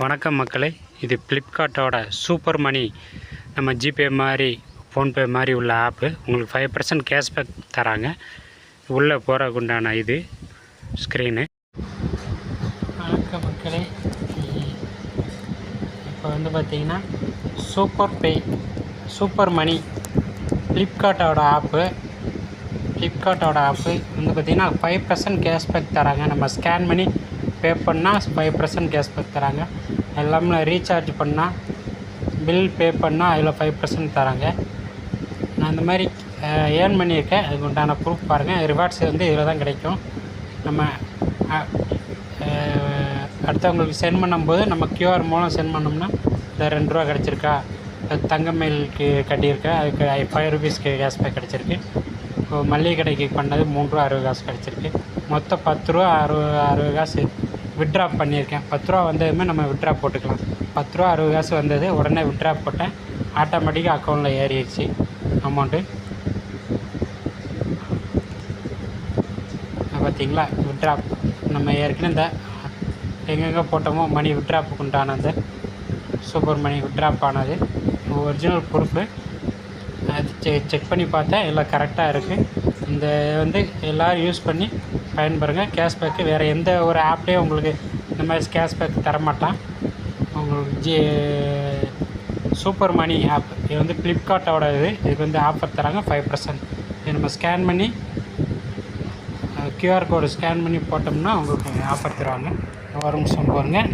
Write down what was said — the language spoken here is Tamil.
வணக்கம் மக்களே, இது ஃப்ளிப்கார்ட்டோட சூப்பர் மணி. நம்ம ஜிபே மாதிரி ஃபோன்பே மாதிரி உள்ள ஆப்பு. உங்களுக்கு 5% கேஷ்பேக் தராங்க. உள்ளே போகிறதுக்கு உண்டான இது ஸ்க்ரீனு. வணக்கம் மக்களே, இப்போ வந்து பார்த்திங்கன்னா சூப்பர் மணி ஃப்ளிப்கார்ட்டோட ஆப்பு வந்து பார்த்திங்கன்னா 5% கேஷ்பேக் தராங்க. நம்ம ஸ்கேன் பண்ணி பே பண்ணால் 5% கேஷ்பேக் தராங்க. எல்லாமே ரீசார்ஜ் பண்ணால், பில் பே பண்ணால் அதில் 5% தராங்க. நான் இந்த மாதிரி ஏர்ன் பண்ணியிருக்கேன். அதுக்கு உண்டான ப்ரூஃப் பாருங்கள். ரிவார்ட்ஸ் வந்து இதில் தான் கிடைக்கும். நம்ம அடுத்தவங்களுக்கு சென்ட் பண்ணும்போது நம்ம QR மூலம் சென்ட் பண்ணோம்னா இந்த 2 ரூபா கிடச்சிருக்கா, தங்கமயிலுக்கு கட்டியிருக்கேன், அதுக்கு 5 ருபீஸ்க்கு கேஷ்பேக் கிடச்சிருக்கு. இப்போ மளிகை கடைக்கு பண்ணது 3 ரூபா 60 காசு கிடச்சிருக்கு. மொத்தம் 10 ரூபா 60 காசு விட்ரா பண்ணியிருக்கேன். 10 ரூபா வந்ததுமே நம்ம விட்ரா போட்டுக்கலாம். 10 ரூபா 60 காசு வந்தது, உடனே விட்ரா போட்டேன். ஆட்டோமேட்டிக்காக அக்கௌண்ட்டில் ஏறிடுச்சு அமௌண்ட்டு. பார்த்தீங்களா, விட்ரா நம்ம ஏற்கனவே இந்த எங்கெங்கே போட்டோமோ மணி விட்ராப்புக்கு உண்டானது சூப்பர் மணி விட்ராப் ஆனது ஒரிஜினல் ப்ரூஃபு. அது செக் பண்ணி பார்த்தேன், எல்லாம் கரெக்டாக இருக்குது. இந்த வந்து எல்லோரும் யூஸ் பண்ணி பயன்பெறுங்க. கேஷ்பேக்கு வேறு எந்த ஒரு ஆப்லேயும் உங்களுக்கு இந்த மாதிரி கேஷ்பேக் தரமாட்டான். உங்களுக்கு சூப்பர் மணி ஆப் இது வந்து ஃப்ளிப்கார்ட்டோட இதுக்கு வந்து ஆஃபர் தராங்க 5%. இது நம்ம ஸ்கேன் பண்ணி QR கோடு ஸ்கேன் பண்ணி போட்டோம்னா உங்களுக்கு ஆஃபர் தருவாங்க. ஒரு நிமிஷம் பாருங்கள்.